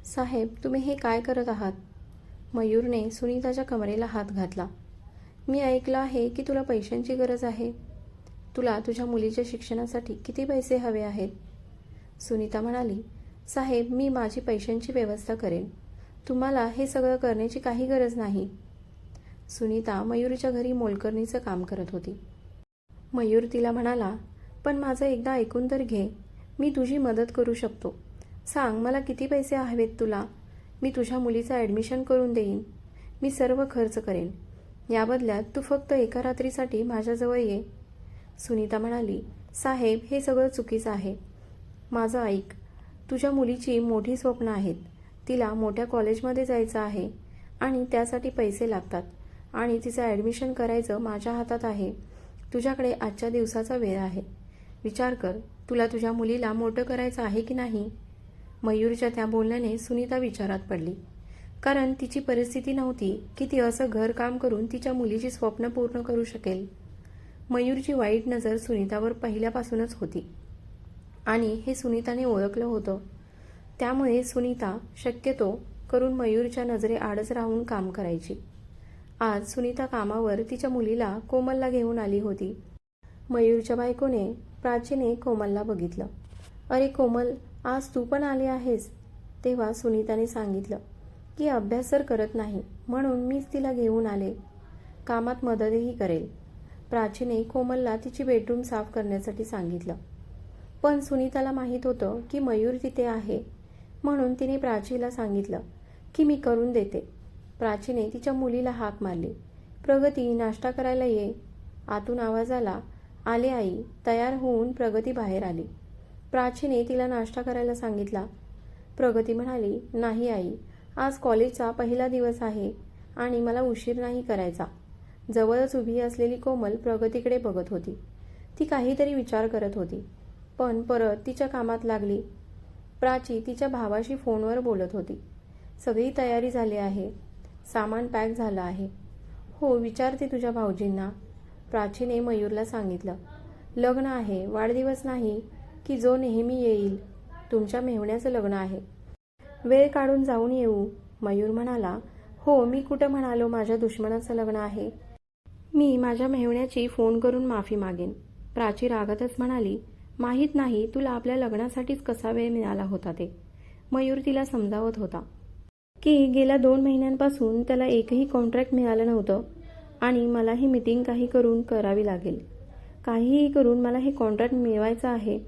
साहेब, तुम्ही हे काय करत आहात? मयूरने सुनीताच्या कमरेला हात घातला. मी ऐकलं आहे की तुला पैशांची गरज आहे. तुला तुझ्या मुलीच्या शिक्षणासाठी किती पैसे हवे आहेत? सुनीता म्हणाली, साहेब, मी माझी पैशांची व्यवस्था करेन. तुम्हाला हे सगळं करण्याची काही गरज नाही. सुनीता मयूरच्या घरी मोलकरणीचं काम करत होती. मयूर तिला म्हणाला, पण माझं एकदा ऐकून तर घे. मी तुझी मदत करू शकतो. सांग, मला किती पैसे हवेत तुला? मी तुझ्या मुलीचं ॲडमिशन करून देईन. मी सर्व खर्च करेन. या बदल्यात तू फक्त एका रात्रीसाठी माझ्याजवळ ये. सुनीता म्हणाली, साहेब, हे सगळं चुकीचं आहे. माझं ऐक. तुझ्या मुलीची मोठी स्वप्न आहेत. तिला मोठ्या कॉलेजमध्ये जायचं आहे आणि त्यासाठी पैसे लागतात आणि तिचं ॲडमिशन करायचं माझ्या हातात आहे. तुझ्याकडे आजच्या दिवसाचा वेळ आहे. विचार कर, तुला तुझ्या मुलीला मोठं करायचं आहे की नाही? मयूरच्या त्या बोलण्याने सुनीता विचारात पडली, कारण तिची परिस्थिती नव्हती की ती असं घरकाम करून तिच्या मुलीची स्वप्न पूर्ण करू शकेल. मयूरची वाईट नजर सुनीतावर पहिल्यापासूनच होती आणि हे सुनीताने ओळखलं होतं. त्यामुळे सुनीता शक्यतो करून मयूरच्या नजरेआडच राहून काम करायची. आज सुनीता कामावर तिच्या मुलीला कोमलला घेऊन आली होती. मयूरच्या बायकोने प्राचीने कोमलला बघितलं. अरे कोमल, आज तू पण आली आहेस? तेव्हा सुनीताने सांगितलं की अभ्यास तर करत नाही, म्हणून मीच तिला घेऊन आले. कामात मदतही करेल. प्राचीने कोमलला तिची बेडरूम साफ करण्यासाठी सांगितलं. पण सुनीताला माहीत होतं की मयूर तिथे आहे, म्हणून तिने प्राचीला सांगितलं की मी करून देते. प्राचीने तिच्या मुलीला हाक मारली, प्रगती, नाश्ता करायला ये. आतून आवाज आला, आले आई. तयार होऊन प्रगती बाहेर आली. प्राचीने तिला नाश्ता करायला सांगितला. प्रगती म्हणाली, नाही आई, आज कॉलेजचा पहिला दिवस आहे आणि मला उशीर नाही करायचा. जवळच उभी असलेली कोमल प्रगतीकडे बघत होती. ती काहीतरी विचार करत होती, पण परत तिच्या कामात लागली. प्राची तिच्या भावाशी फोनवर बोलत होती. सगळी तयारी झाली आहे. सामान पॅक झालं आहे. हो, विचारते तुझ्या भाऊजींना. प्राचीने मयूरला सांगितलं. लग्न आहे, वाढदिवस नाही की जो नेहमी येईल. तुमच्या मेहुण्याचं लग्न आहे. वेळ काढून जाऊन येऊ. मयूर म्हणाला, हो, मी कुठं म्हणालो माझ्या दुश्मनाचं लग्न आहे. मी माझ्या मेहुण्याची फोन करून माफी मागेन. प्राची रागातच म्हणाली, माहीत नाही तुला आपल्या लग्नासाठीच कसा वेळ मिळाला होता ते. मयूर तिला समजावत होता की गेल्या 2 महिन्यांपासून त्याला एकही कॉन्ट्रॅक्ट मिळालं नव्हतं आणि मला ही मीटिंग काही करून करावी लागेल. काहीही करून मला हे कॉन्ट्रॅक्ट मिळवायचं आहे.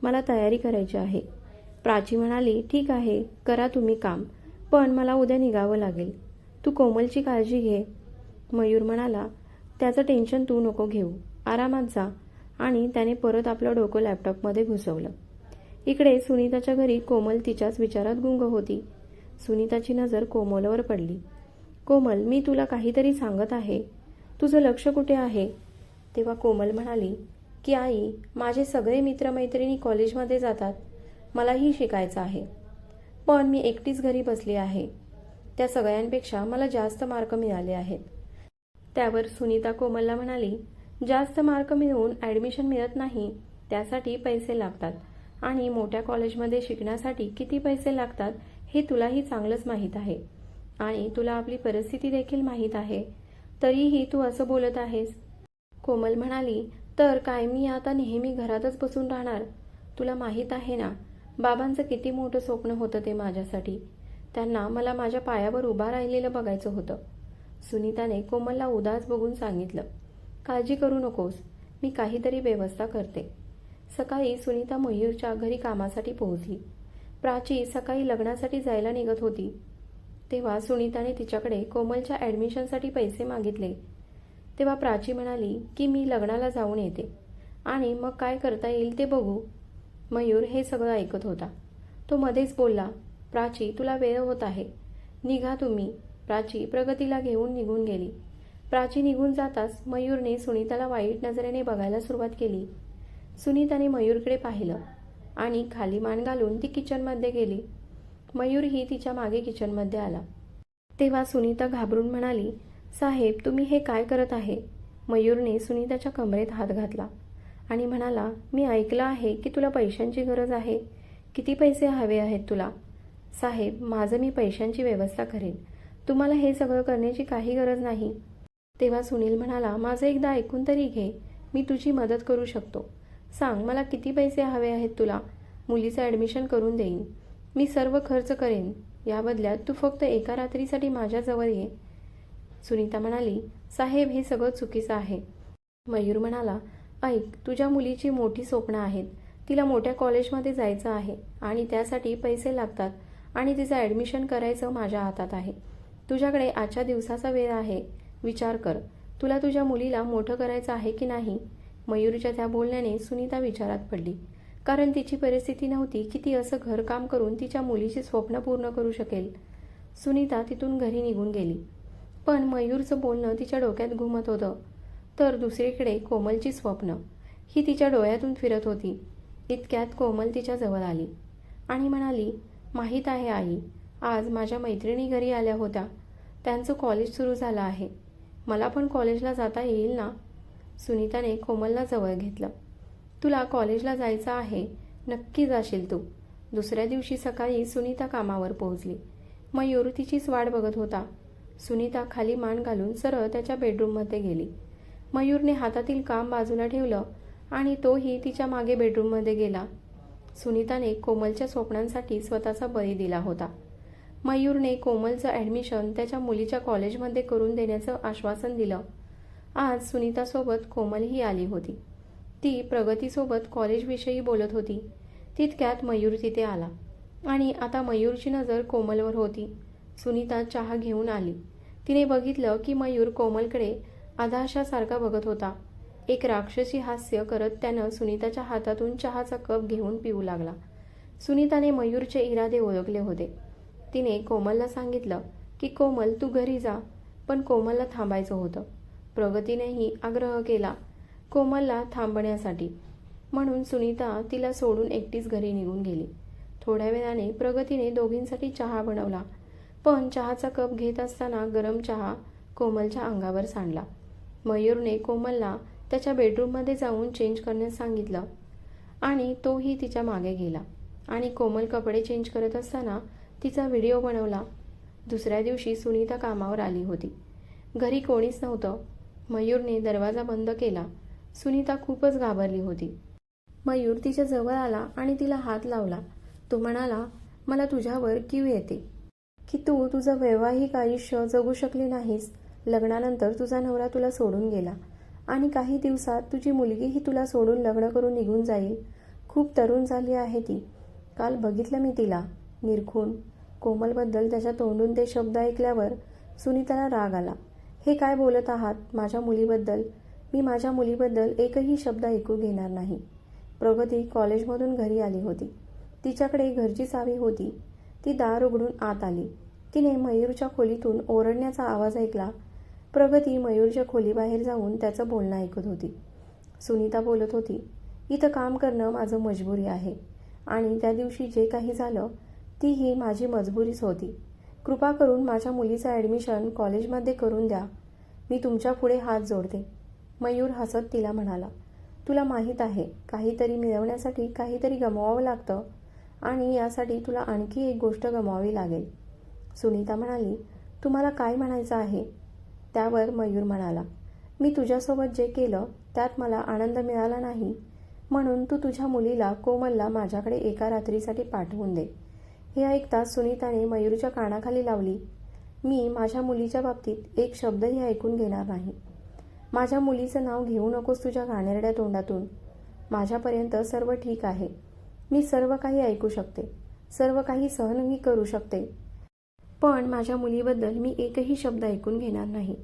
मला तयारी करायची आहे. प्राची म्हणाली, ठीक आहे, करा तुम्ही काम, पण मला उद्या निघावं लागेल. तू कोमलची काळजी घे. मयूर म्हणाला, त्याचं टेन्शन तू नको घेऊ, आरामात जा. आणि त्याने परत आपलं डोकं लॅपटॉपमध्ये घुसवलं. इकडे सुनीताच्या घरी कोमल तिच्याच विचारात गुंग होती. सुनीताची नजर कोमलवर पडली. कोमल, मी तुला काहीतरी सांगत आहे. तुझं लक्ष कुठे आहे? तेव्हा कोमल म्हणाली की आई, माझे सगळे मित्रमैत्रिणी कॉलेजमध्ये जातात. मलाही शिकायचं आहे, पण मी एकटीच घरी बसली आहे. त्या सगळ्यांपेक्षा मला जास्त मार्क मिळाले आहेत. त्यावर सुनीता कोमलला म्हणाली, जास्त मार्क मिळवून ॲडमिशन मिळत नाही. त्यासाठी पैसे लागतात आणि मोठ्या कॉलेजमध्ये शिकण्यासाठी किती पैसे लागतात हे तुलाही चांगलंच माहीत आहे आणि तुला आपली परिस्थिती देखील माहीत आहे. तरीही तू असं बोलत आहेस. कोमल म्हणाली, तर काय मी आता नेहमी घरातच बसून राहणार? तुला माहीत आहे ना, बाबांचं किती मोठं स्वप्न होतं ते माझ्यासाठी. त्यांना मला माझ्या पायावर उभा राहिलेलं बघायचं होतं. सुनीताने कोमलला उदास बघून सांगितलं, काळजी करू नकोस, मी काहीतरी व्यवस्था करते. सकाळी सुनीता मयूरच्या घरी कामासाठी पोहोचली. प्राची सकाळी लग्नासाठी जायला निघत होती. तेव्हा सुनीताने तिच्याकडे कोमलच्या ॲडमिशनसाठी पैसे मागितले. तेव्हा प्राची म्हणाली की मी लग्नाला जाऊन येते आणि मग काय करता येईल ते बघू. मयूर हे सगळं ऐकत होता. तो मध्येच बोलला, प्राची, तुला वेळ होत आहे, निघा तुम्ही. प्राची प्रगतीला घेऊन निघून गेली. प्राची निघून जाताच मयूरने सुनीताला वाईट नजरेने बघायला सुरुवात केली. सुनीताने मयूरकडे पाहिलं आणि खाली मान घालून ती किचनमध्ये गेली. मयूरही तिच्या मागे किचनमध्ये आला. तेव्हा सुनीता घाबरून म्हणाली, साहेब, तुम्ही हे काय करत आहे? मयूरने सुनीताच्या कमरेत हात घातला आणि म्हणाला, मी ऐकलं आहे की तुला पैशांची गरज आहे. किती पैसे हवे आहेत तुला? साहेब, माझं मी पैशांची व्यवस्था करेन. तुम्हाला हे सगळं करण्याची काही गरज नाही. तेव्हा सुनील म्हणाला, माझं एकदा ऐकून तरी घे. मी तुझी मदत करू शकतो. सांग, मला किती पैसे हवे आहेत तुला? मुलीचं ॲडमिशन करून देईन. मी सर्व खर्च करेन. या बदल्यात तू फक्त एका रात्रीसाठी माझ्याजवळ ये. सुनीता म्हणाली, साहेब, हे सगळं चुकीचं आहे. मयूर म्हणाला, ऐक, तुझ्या मुलीची मोठी स्वप्न आहेत. तिला मोठ्या कॉलेजमध्ये जायचं आहे आणि त्यासाठी पैसे लागतात आणि तिचं ॲडमिशन करायचं माझ्या हातात आहे. तुझ्याकडे आजच्या दिवसाचा वेळ आहे. विचार कर, तुला तुझ्या मुलीला मोठं करायचं आहे की नाही? मयूरच्या त्या बोलण्याने सुनीता विचारात पडली, कारण तिची परिस्थिती नव्हती की ती असं घरकाम करून तिच्या मुलीची स्वप्न पूर्ण करू शकेल. सुनीता तिथून घरी निघून गेली. पण मयूरचं बोलणं तिच्या डोक्यात घुमत होतं. तर दुसरीकडे कोमलची स्वप्न ही तिच्या डोळ्यातून फिरत होती. इतक्यात कोमल तिच्या जवळ आली आणि म्हणाली, माहीत आहे आई, आज माझ्या मैत्रिणी घरी आल्या होत्या. त्यांचं कॉलेज सुरू झालं आहे. मला पण कॉलेजला जाता येईल ना? सुनीताने कोमलला जवळ घेतलं. तुला कॉलेजला जायचं आहे, नक्की जाशील तू. दुसऱ्या दिवशी सकाळी सुनीता कामावर पोहोचली. मयूर तिचीच वाट बघत होता. सुनीता खाली मान घालून सरळ त्याच्या बेडरूममध्ये गेली. मयूरने हातातील काम बाजूला ठेवलं आणि तोही तिच्या मागे बेडरूममध्ये गेला. सुनीताने कोमलच्या स्वप्नांसाठी स्वतःचा बळी दिला होता. मयूरने कोमलचं ॲडमिशन त्याच्या मुलीच्या कॉलेजमध्ये करून देण्याचं आश्वासन दिलं. आज सुनीतासोबत कोमलही आली होती. ती प्रगतीसोबत कॉलेजविषयी बोलत होती. तितक्यात मयूर तिथे आला आणि आता मयूरची नजर कोमलवर होती. सुनीता चहा घेऊन आली. तिने बघितलं की मयूर कोमलकडे आधाशासारखा बघत होता. एक राक्षसी हास्य करत त्यानं सुनीताच्या हातातून चहाचा कप घेऊन पिऊ लागला. सुनीताने मयूरचे इरादे ओळखले होते. तिने कोमलला सांगितलं की कोमल, तू घरी जा. पण कोमलला थांबायचं होतं. प्रगतीनेही आग्रह केला कोमलला थांबण्यासाठी. म्हणून सुनीता तिला सोडून एकटीच घरी निघून गेली. थोड्या वेळाने प्रगतीने दोघींसाठी चहा बनवला. पण चहाचा कप घेत असताना गरम चहा कोमलच्या अंगावर सांडला. मयूरने कोमलला त्याच्या बेडरूममध्ये जाऊन चेंज करण्यास सांगितलं आणि तोही तिच्या मागे गेला आणि कोमल कपडे चेंज करत असताना तिचा व्हिडिओ बनवला. दुसऱ्या दिवशी सुनीता कामावर आली होती. घरी कोणीच नव्हतं. मयूरने दरवाजा बंद केला. सुनीता खूपच घाबरली होती. मयूर तिच्या जवळ आला आणि तिला हात लावला. तो म्हणाला, मला तुझ्यावर कीव येते की तू तुझं वैवाहिक आयुष्य जगू शकली नाहीस. लग्नानंतर तुझा नवरा तुला सोडून गेला आणि काही दिवसात तुझी मुलगीही तुला सोडून लग्न करून निघून जाईल. खूप तरुण झाली आहे ती. काल बघितलं मी तिला. निरखून. कोमलबद्दल त्याच्या तोंडून ते शब्द ऐकल्यावर सुनीताला राग आला. हे काय बोलत आहात माझ्या मुलीबद्दल? मी माझ्या मुलीबद्दल एकही शब्द ऐकू घेणार नाही. प्रगती कॉलेजमधून घरी आली होती. तिच्याकडे घरची चावी होती. ती दार उघडून आत आली. तिने मयूरच्या खोलीतून ओरडण्याचा आवाज ऐकला. प्रगती मयूरच्या खोलीबाहेर जाऊन त्याचं बोलणं ऐकत होती. सुनीता बोलत होती, इथं काम करणं माझं मजबुरी आहे आणि त्या दिवशी जे काही झालं तीही माझी मजबुरीच होती. कृपा करून माझ्या मुलीचं ॲडमिशन कॉलेजमध्ये करून द्या. मी तुमच्या पुढे हात जोडते. मयूर हसत तिला म्हणाला, तुला माहीत आहे, काहीतरी मिळवण्यासाठी काहीतरी गमवावं लागतं आणि यासाठी तुला आणखी एक गोष्ट गमवावी लागेल. सुनीता म्हणाली, तुम्हाला काय म्हणायचं आहे? त्यावर मयूर म्हणाला, मी तुझ्यासोबत जे केलं त्यात मला आनंद मिळाला नाही, म्हणून तू तुझ्या मुलीला कोमलला माझ्याकडे एका रात्रीसाठी पाठवून दे. हे ऐकताच सुनीताने मयूरच्या कानाखाली लावली, मी माझ्या मुलीच्या बाबतीत एक शब्दही ऐकून घेणार नाही. माझ्या मुलीचं नाव घेऊ नकोस तुझ्या घाणेरड्या तोंडातून. माझ्यापर्यंत सर्व ठीक आहे. मी सर्व काही ऐकू शकते, सर्व काही सहनही करू शकते. पण माझ्या मुलीबद्दल मी एकही शब्द ऐकून घेणार नाही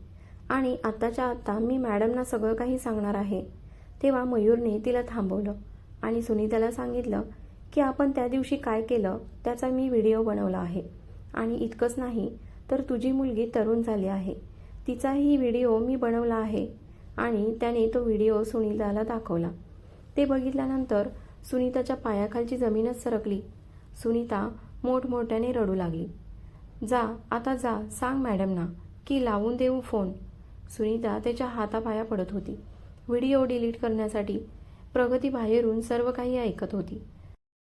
आणि आत्ताच्या आत्ता मी मॅडमना सगळं काही सांगणार आहे. तेव्हा मयूरने तिला थांबवलं आणि सुनीताला सांगितलं की आपण त्या दिवशी काय केलं त्याचा मी व्हिडिओ बनवला आहे आणि इतकंच नाही तर तुझी मुलगी तरुण झाली आहे, तिचाही व्हिडिओ मी बनवला आहे. आणि त्याने तो व्हिडिओ सुनीताला दाखवला. ते बघितल्यानंतर सुनीताच्या पायाखालची जमीनच सरकली. सुनीता मोठमोठ्याने रडू लागली. जा, आता जा, सांग मॅडमना की लावून देऊ फोन. सुनीता त्याच्या हातापाया पडत होती. व्हिडिओ डिलीट करण्यासाठी. प्रगती बाहेरून सर्व काही ऐकत होती.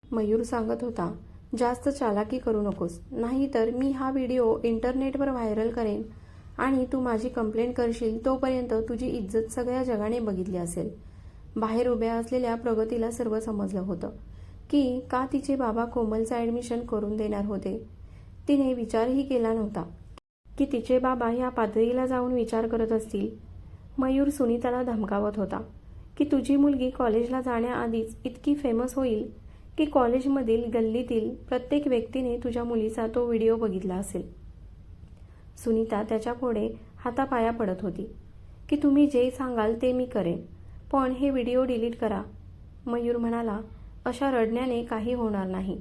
मयूर सांगत होता, जास्त चालाकी करू नकोस, नाहीतर मी हा व्हिडिओ इंटरनेटवर व्हायरल करेन आणि तू माझी कंप्लेंट करशील. तोपर्यंत तुझी इज्जत सगळ्या जगाने बघितली असेल. बाहेर उभ्या असलेल्या प्रगतीला सर्व समजलं होतं की का तिचे बाबा कोमलचं ॲडमिशन करून देणार होते. तिने विचारही केला नव्हता की तिचे बाबा या पातळीला जाऊन विचार करत असतील. मयूर सुनीताला धमकावत होता की तुझी मुलगी कॉलेजला जाण्याआधीच इतकी फेमस होईल की कॉलेजमधील गल्लीतील प्रत्येक व्यक्तीने तुझ्या मुलीचा तो व्हिडिओ बघितला असेल. सुनीता त्याच्या पुढे हातापाया पडत होती की तुम्ही जे सांगाल ते मी करेन, पण हे व्हिडिओ डिलीट करा. मयूर म्हणाला, अशा रडण्याने काही होणार नाही.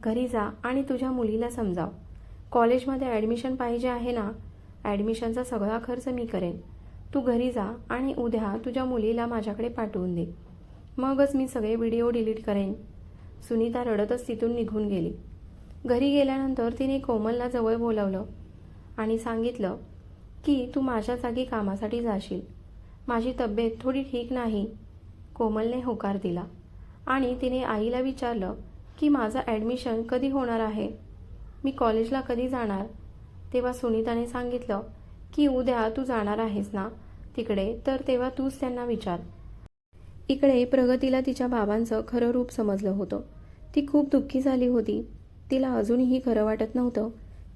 घरी जा आणि तुझ्या मुलीला समजाव. कॉलेजमध्ये ॲडमिशन पाहिजे आहे ना, ॲडमिशनचा सगळा खर्च मी करेन. तू घरी जा आणि उद्या तुझ्या मुलीला माझ्याकडे पाठवून दे. मगच मी सगळे व्हिडिओ डिलीट करेन. सुनीता रडतच तिथून निघून गेली. घरी गेल्यानंतर तिने कोमलला जवळ बोलावलं आणि सांगितलं की तू माझ्या जागी कामासाठी जाशील. माझी तब्येत थोडी ठीक नाही. कोमलने होकार दिला आणि तिने आईला विचारलं की माझं ॲडमिशन कधी होणार आहे, मी कॉलेजला कधी जाणार. तेव्हा सुनीताने सांगितलं की उद्या तू जाणार आहेस ना तिकडे, तर तेव्हा तूच त्यांना विचार. इकडे प्रगतीला तिच्या बाबांचं खरं रूप समजलं होतं. ती खूप दुःखी झाली होती. तिला अजूनही खरं वाटत नव्हतं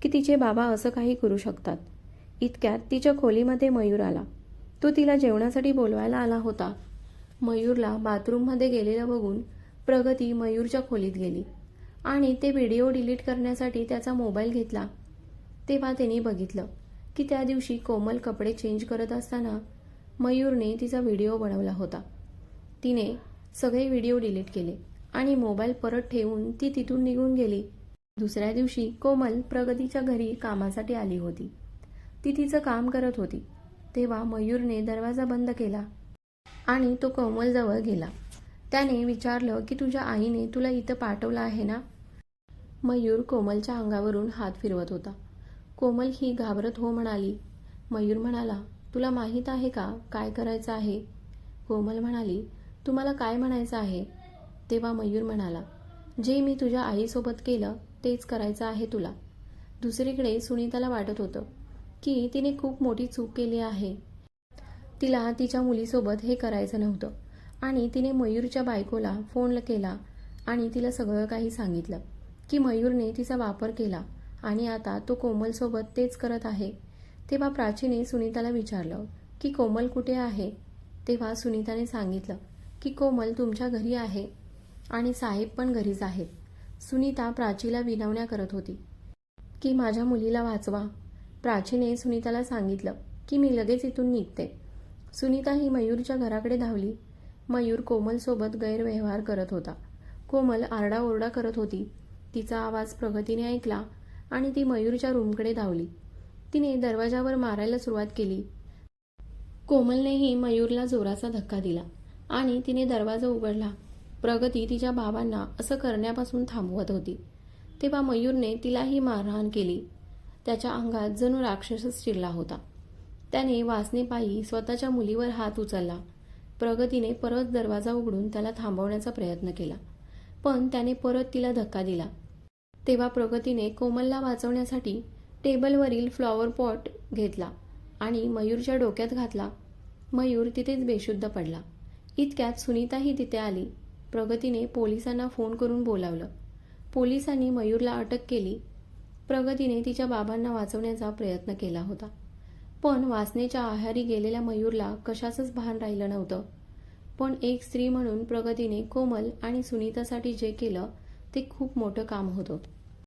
की तिचे बाबा असं काही करू शकतात. इतक्यात तिच्या खोलीमध्ये मयूर आला. तो तिला जेवणासाठी बोलवायला आला होता. मयूरला बाथरूममध्ये गेलेलं बघून प्रगती मयूरच्या खोलीत गेली आणि ते व्हिडिओ डिलीट करण्यासाठी त्याचा मोबाईल घेतला. तेव्हा त्यांनी बघितलं की त्या दिवशी कोमल कपडे चेंज करत असताना मयूरने तिचा व्हिडिओ बनवला होता. तिने सगळे व्हिडिओ डिलीट केले आणि मोबाईल परत ठेवून ती तिथून निघून गेली. दुसऱ्या दिवशी कोमल प्रगतीच्या घरी कामासाठी आली होती. ती तिचं काम करत होती. तेव्हा मयूरने दरवाजा बंद केला आणि तो कोमलजवळ गेला. त्याने विचारलं की तुझ्या आईने तुला इथं पाठवलं आहे ना. मयूर कोमलच्या अंगावरून हात फिरवत होता. कोमल ही घाबरत हो म्हणाली. मयूर म्हणाला, तुला माहीत आहे का काय करायचं आहे. कोमल म्हणाली, तुम्हाला काय म्हणायचं आहे. तेव्हा मयूर म्हणाला, जे मी तुझ्या आईसोबत केलं तेच करायचं आहे तुला. दुसरीकडे सुनीताला वाटत होतं की तिने खूप मोठी चूक केली आहे. तिला तिच्या मुलीसोबत हे करायचं नव्हतं आणि तिने मयूरच्या बायकोला फोन केला आणि तिला सगळं काही सांगितलं की मयूरने तिचा वापर केला आणि आता तो कोमलसोबत तेच करत आहे. तेव्हा प्राचीने सुनीताला विचारलं की कोमल कुठे आहे. तेव्हा सुनीताने सांगितलं की कोमल तुमच्या घरी आहे आणि साहेब पण घरीच आहेत. सुनीता प्राचीला विनवण्या करत होती की माझ्या मुलीला वाचवा. प्राचीने सुनीताला सांगितलं की मी लगेच इथून निघते. सुनीता ही मयूरच्या घराकडे धावली. मयूर कोमलसोबत गैरव्यवहार करत होता. कोमल आरडाओरडा करत होती. तिचा आवाज प्रगतीने ऐकला आणि ती मयूरच्या रूमकडे धावली. तिने दरवाजावर मारायला सुरुवात केली. कोमलनेही मयूरला जोराचा धक्का दिला आणि तिने दरवाजा उघडला. प्रगती तिच्या बाबांना असं करण्यापासून थांबवत होती. तेव्हा मयूरने तिलाही मारहाण केली. त्याच्या अंगात जणू राक्षसच शिरला होता. त्याने वासनेपायी स्वतःच्या मुलीवर हात उचलला. प्रगतीने परत दरवाजा उघडून त्याला थांबवण्याचा प्रयत्न केला, पण त्याने परत तिला धक्का दिला. तेव्हा प्रगतीने कोमलला वाचवण्यासाठी टेबलवरील फ्लॉवर पॉट घेतला आणि मयूरच्या डोक्यात घातला. मयूर तिथेच बेशुद्ध पडला. इतक्यात सुनीताही तिथे आली. प्रगतीने पोलिसांना फोन करून बोलावलं. पोलिसांनी मयूरला अटक केली. प्रगतीने तिच्या बाबांना वाचवण्याचा प्रयत्न केला होता, पण वासनेच्या आहारी गेलेल्या मयूरला कशाचंच भान राहिलं नव्हतं. पण एक स्त्री म्हणून प्रगतीने कोमल आणि सुनीतासाठी जे केलं ते खूप मोठं काम होतं.